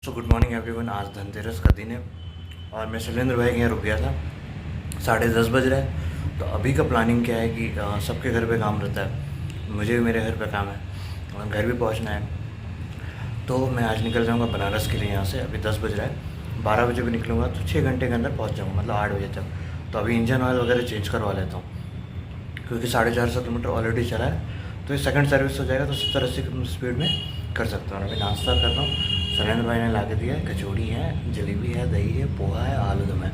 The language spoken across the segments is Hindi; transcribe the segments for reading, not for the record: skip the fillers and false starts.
तो गुड मॉर्निंग एवरीवन। आज धनतेरस का दिन है और मैं शैलेंद्र भाई के यहाँ रुक गया था। 10:30 बज रहे हैं। तो अभी का प्लानिंग क्या है कि सबके घर पे काम रहता है, मुझे भी मेरे घर पे काम है और घर भी पहुँचना है। तो मैं आज निकल जाऊँगा बनारस के लिए। यहाँ से अभी 10 बज रहा है, 12 बजे भी निकलूँगा तो 6 घंटे के अंदर पहुँच जाऊँगा, मतलब 8 बजे तक। तो अभी इंजन ऑयल वगैरह चेंज करवा लेता हूँ क्योंकि 450 किलोमीटर ऑलरेडी चला है। तो ये सेकंड सर्विस हो जाएगा तो 70-80 किलोमीटर स्पीड में कर सकता हूँ। अभी नाश्ता कर रहा हूँ। शैलेंद्र भाई ने ला के दिया है, कचौड़ी है, जलेबी है, दही है, पोहा है, आलूदम है।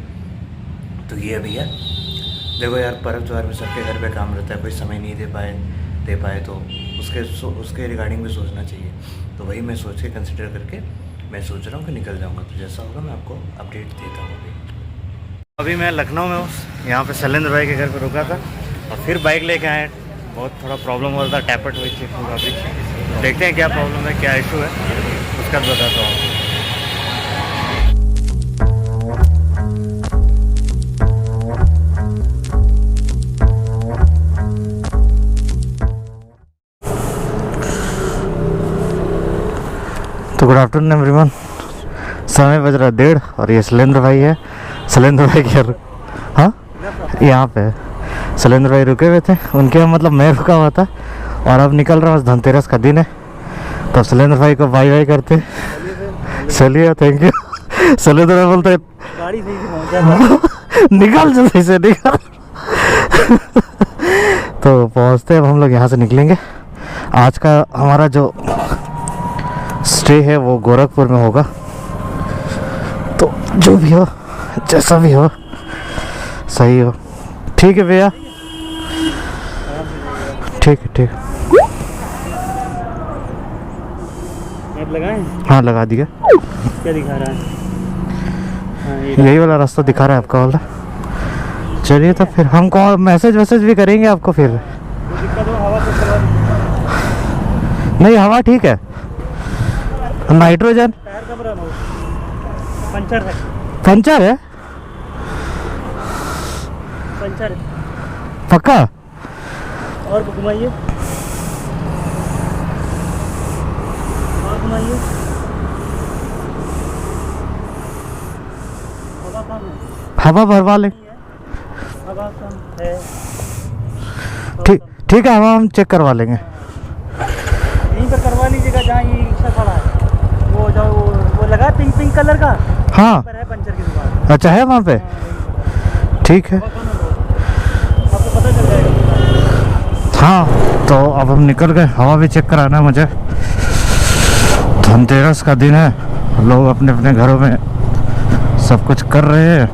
तो ये अभी है। देखो यार, पर्व त्योहार में सबके घर पे काम रहता है, कोई समय नहीं दे पाए तो उसके रिगार्डिंग भी सोचना चाहिए। तो वही मैं सोच के कंसिडर करके मैं सोच रहा हूँ कि निकल जाऊँगा। तो जैसा होगा मैं आपको अपडेट देता हूँ। अभी मैं लखनऊ में हूँ, यहाँ पे शैलेंद्र भाई के घर पे रुका था और फिर बाइक लेके आए। बहुत थोड़ा प्रॉब्लम हो रहा था, टैपट हुई थी पूरा। अभी देखते हैं क्या प्रॉब्लम है, क्या इशू है, उसका बताता हूँ। तो गुड आफ्टरनून एवरीवन। समय बज रहा है 1:30 और ये शैलेंद्र भाई है। शैलेंद्र भाई के हाँ यहाँ पे शैलेंद्र भाई रुके हुए थे, उनके मतलब मैं रुका हुआ था और अब निकल रहा हूँ। धनतेरस का दिन है तो शैलेंद्र भाई को बाय बाय करते। चलिए, थैंक यू। शैलेंद्र भाई बोलते गाड़ी सही से पहुँचा निकल जल्दी से निकल। तो पहुँचते अब हम लोग यहाँ से निकलेंगे। आज का हमारा जो स्टे है वो गोरखपुर में होगा। तो जो भी हो, जैसा भी हो, सही हो, ठीक है भैया, ठीक है, ठीक है। आप लगाएं? हाँ, लगा दिया। क्या दिखा रहा है? यही वाला रास्ता दिखा रहा है आपका वाला। चलिए, तो फिर हम कॉल मैसेज भी करेंगे आपको। फिर दिक्कत हो हवा तो चला नहीं, हवा ठीक है। नाइट्रोजन टायर कब रहा पंचर है। पंचर है? पंचर है पक्का? और घुमाइए, और घुमाइए। हवा कम है, हवा भरवा ले। हवा कम है। ठीक है, हवा हम चेक करवा लेंगे। यहीं पर करवा लीजिएगा जहाँ ये रिक्शा खड़ा है। वो जो वो लगा पिंक कलर का, हाँ, पर है पंचर की दुकान। अच्छा है वहाँ पे? ठीक है, आपको पता चल जाएगा। हाँ। तो अब हम निकल गए। हवा भी चेक कराना है मुझे। धनतेरस का दिन है, लोग अपने अपने घरों में सब कुछ कर रहे हैं।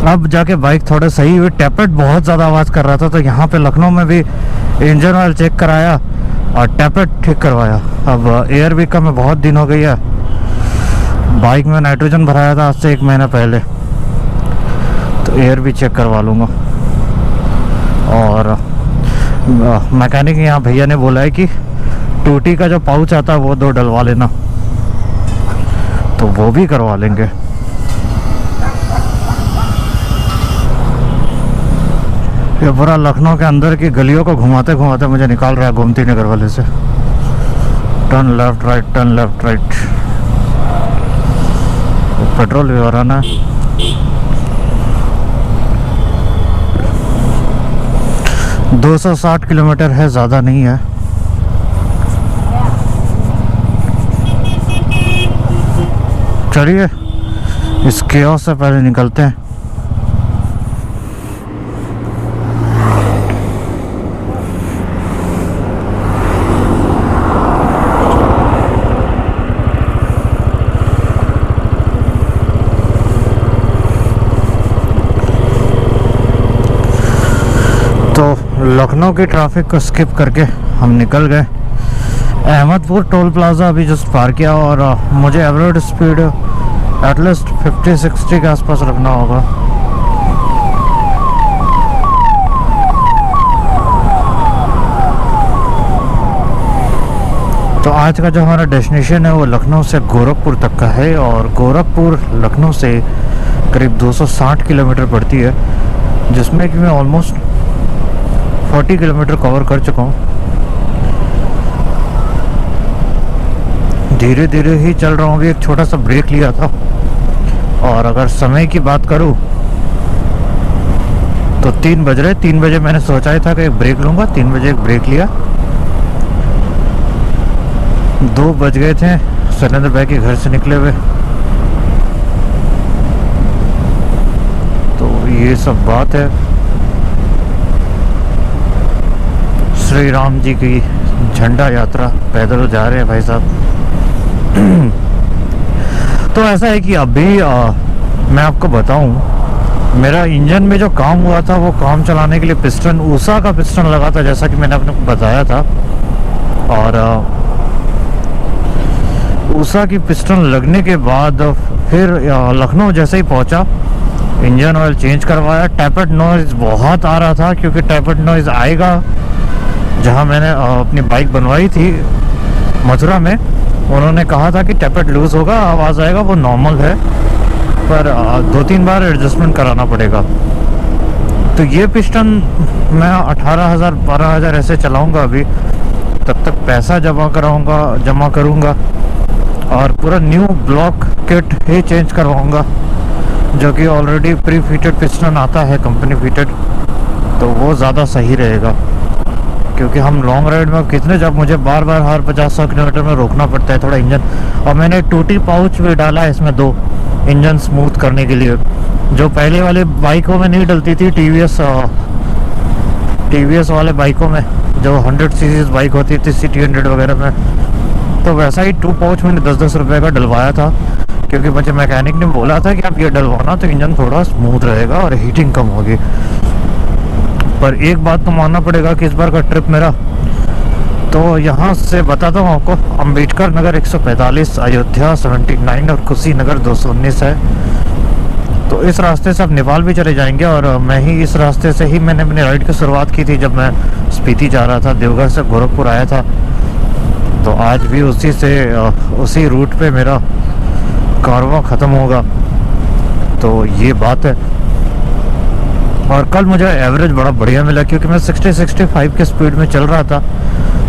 अब जाके बाइक थोड़े सही हुई। टैपेट बहुत ज़्यादा आवाज़ कर रहा था, तो यहाँ पे लखनऊ में भी इंजन ऑयल चेक कराया और टैपेट ठीक करवाया। अब एयर भी कम है, बहुत दिन हो गई है। बाइक में नाइट्रोजन भराया था आज से 1 महीना पहले, तो एयर भी चेक करवा लूँगा। और मैकेनिक यहाँ भैया ने बोला है कि टूटी का जो पाउच आता है वो 2 डलवा लेना, तो वो भी करवा लेंगे। ये पूरा लखनऊ के अंदर की गलियों को घुमाते घुमाते मुझे निकाल रहा है गोमती नगर वाले से। Turn left right, turn left right. Petrol भी भराना है। है 260 किलोमीटर है, ज़्यादा नहीं है। चलिए, इस केओस से पहले निकलते हैं। लखनऊ की ट्रैफिक को स्किप करके हम निकल गए। अहमदपुर टोल प्लाज़ा अभी जस्ट पार किया और मुझे एवरेज स्पीड एटलीस्ट 50-60 के आसपास रखना होगा। तो आज का जो हमारा डेस्टिनेशन है वो लखनऊ से गोरखपुर तक का है और गोरखपुर लखनऊ से करीब 260 किलोमीटर पड़ती है, जिसमें कि मैं ऑलमोस्ट 40 किलोमीटर कवर कर चुका हूँ। धीरे धीरे ही चल रहा हूँ। अभी एक छोटा सा ब्रेक लिया था, और अगर समय की बात करूँ तो 3 बज रहे। 3 बजे मैंने सोचा ही था कि एक ब्रेक लूँगा, 3 बजे एक ब्रेक लिया। 2 बज गए थे शैलेंद्र भाई के घर से निकले हुए। तो ये सब बात है। श्री राम जी की झंडा यात्रा पैदल जा रहे हैं भाई साहब। तो ऐसा है कि अभी मैं आपको बताऊं, मेरा इंजन में जो काम हुआ था वो काम चलाने के लिए पिस्टन, ऊषा का पिस्टन लगा था, जैसा कि मैंने आपको बताया था। और ऊषा की पिस्टन लगने के बाद फिर लखनऊ जैसे ही पहुंचा, इंजन ऑयल चेंज करवाया। टैपेट नॉइज़ बहुत आ रहा था, क्योंकि टैपेट नॉइज़ आएगा जहां मैंने अपनी बाइक बनवाई थी मथुरा में। उन्होंने कहा था कि टैपेट लूज़ होगा, आवाज़ आएगा, वो नॉर्मल है, पर 2-3 बार एडजस्टमेंट कराना पड़ेगा। तो ये पिस्टन मैं 18,000 12,000 ऐसे चलाऊंगा अभी, तब तक पैसा जमा करूंगा और पूरा न्यू ब्लॉक किट ही चेंज करवाऊंगा, जो कि ऑलरेडी प्री फिटेड पिस्टन आता है, कंपनी फिटेड। तो वो ज़्यादा सही रहेगा, क्योंकि हम लॉन्ग राइड में कितने, जब मुझे बार बार हर 50-100 किलोमीटर में रोकना पड़ता है थोड़ा इंजन। और मैंने टूटी पाउच भी डाला है इसमें 2 इंजन स्मूथ करने के लिए, जो पहले वाले बाइकों में नहीं डलती थी, टीवीएस वाले बाइकों में, जो 100 सीसीज बाइक होती थी CT100 वगैरह में। तो वैसा ही 2 पाउच मैंने 10-10 रुपये का डलवाया था, क्योंकि मुझे मैकेनिक ने बोला था कि आप ये डलवाना तो इंजन थोड़ा स्मूथ रहेगा और हीटिंग कम होगी। पर एक बात तो मानना पड़ेगा कि इस बार का ट्रिप मेरा, तो यहाँ से बताता हूँ आपको, अम्बेडकर नगर 145, अयोध्या 79 और कुशीनगर 219 है। तो इस रास्ते से आप नेपाल भी चले जाएंगे, और मैं ही इस रास्ते से ही मैंने अपनी राइड की शुरुआत की थी जब मैं स्पीति जा रहा था, देवघर से गोरखपुर आया था। तो आज भी उसी रूट पे मेरा कारवां ख़त्म होगा। तो ये बात है। और कल मुझे एवरेज बड़ा बढ़िया मिला, क्योंकि मैं 60-65 के स्पीड में चल रहा था।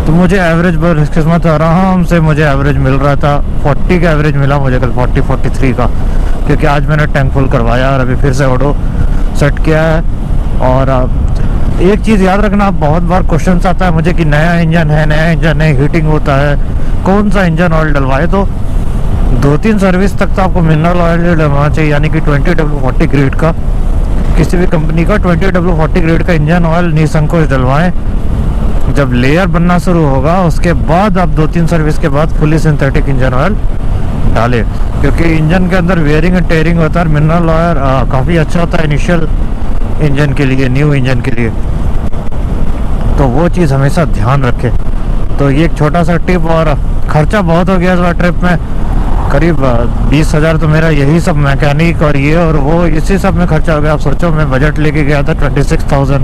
तो मुझे एवरेज बदकिस्मत आराम से मुझे एवरेज मिल रहा था। 40 का एवरेज मिला मुझे कल, 40-43 का, क्योंकि आज मैंने टैंक फुल करवाया और अभी फिर से ऑटो सेट किया है। और एक चीज़ याद रखना, आप बहुत बार क्वेश्चन आता है मुझे कि नया इंजन है, हीटिंग होता है, कौन सा इंजन ऑयल डलवाए। तो 2-3 सर्विस तक तो आपको मिनरल ऑयल डलवाना चाहिए, यानी कि 20W40 ग्रेड का, किसी भी कंपनी का 20W40 ग्रेड का इंजन ऑयल निसंकोच डलवाएं। जब लेयर बनना शुरू होगा उसके बाद आप 2-3 सर्विस के बाद फुली सिंथेटिक इंजन ऑयल डालें, क्योंकि इंजन के अंदर वेयरिंग एंड टेयरिंग होता है। मिनरल ऑयल काफ़ी अच्छा होता है इनिशियल इंजन के लिए, न्यू इंजन के लिए। तो वो चीज़ हमेशा ध्यान रखें। तो ये एक छोटा सा टिप। और खर्चा बहुत हो गया इस बार ट्रिप में, करीब 20,000 तो मेरा यही सब मैकेनिक और ये और वो, इसी सब में खर्चा हो गया। आप सोचो, मैं बजट लेके गया था 26,000,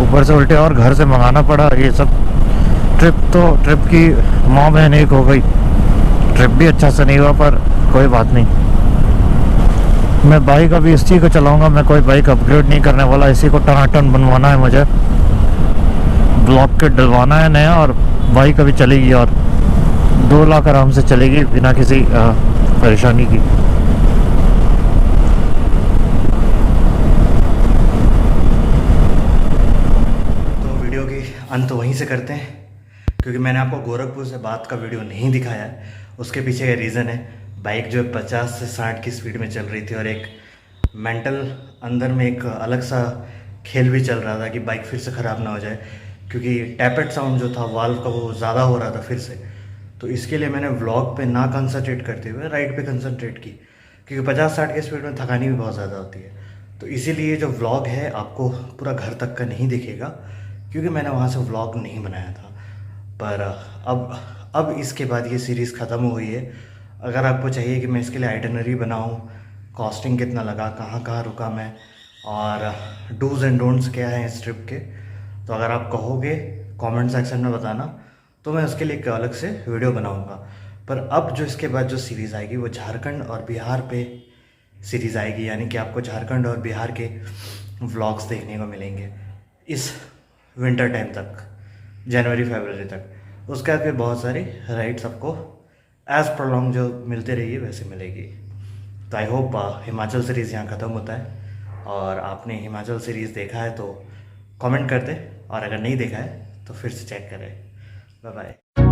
ऊपर से उल्टे और घर से मंगाना पड़ा ये सब। ट्रिप की माँ बहन एक हो गई। ट्रिप भी अच्छा से नहीं हुआ, पर कोई बात नहीं। मैं बाइक अभी इसी को चलाऊंगा, मैं कोई बाइक अपग्रेड नहीं करने वाला। इसी को टनाटन बनवाना है मुझे, ब्लॉक किट डलवाना है नया, और बाइक अभी चलेगी और 2 लाख आराम से चलेगी बिना किसी परेशानी की। तो वीडियो की अंत वहीं से करते हैं, क्योंकि मैंने आपको गोरखपुर से बात का वीडियो नहीं दिखाया है। उसके पीछे का रीज़न है, बाइक जो 50 से 60 की स्पीड में चल रही थी, और एक मेंटल अंदर में एक अलग सा खेल भी चल रहा था कि बाइक फिर से ख़राब ना हो जाए, क्योंकि टैपेट साउंड जो था वाल्व का वो ज़्यादा हो रहा था फिर से। तो इसके लिए मैंने व्लॉग पे ना कंसंट्रेट करते हुए राइड पे कंसंट्रेट की, क्योंकि 50-60 के स्पीड में थकानी भी बहुत ज़्यादा होती है। तो इसीलिए जो व्लॉग है आपको पूरा घर तक का नहीं दिखेगा, क्योंकि मैंने वहाँ से व्लॉग नहीं बनाया था। पर अब इसके बाद ये सीरीज़ ख़त्म हुई है। अगर आपको चाहिए कि मैं इसके लिए आइटनरी बनाऊँ, कॉस्टिंग कितना लगा, कहाँ कहाँ रुका मैं, और डूज़ एंड डोंट्स क्या हैं इस ट्रिप के, तो अगर आप कहोगे कमेंट सेक्शन में बताना, तो मैं उसके लिए एक अलग से वीडियो बनाऊंगा। पर अब जो इसके बाद जो सीरीज़ आएगी वो झारखंड और बिहार पे सीरीज़ आएगी, यानी कि आपको झारखंड और बिहार के व्लॉग्स देखने को मिलेंगे इस विंटर टाइम तक, जनवरी फरवरी तक। उसके बाद फिर बहुत सारी राइड्स आपको एज़ प्रॉन्ग जो मिलते रही है वैसे मिलेगी। तो आई होप हिमाचल सीरीज़ यहाँ ख़त्म होता है, और आपने हिमाचल सीरीज़ देखा है तो कमेंट कर दे, और अगर नहीं देखा है तो फिर से चेक करें। Bye bye.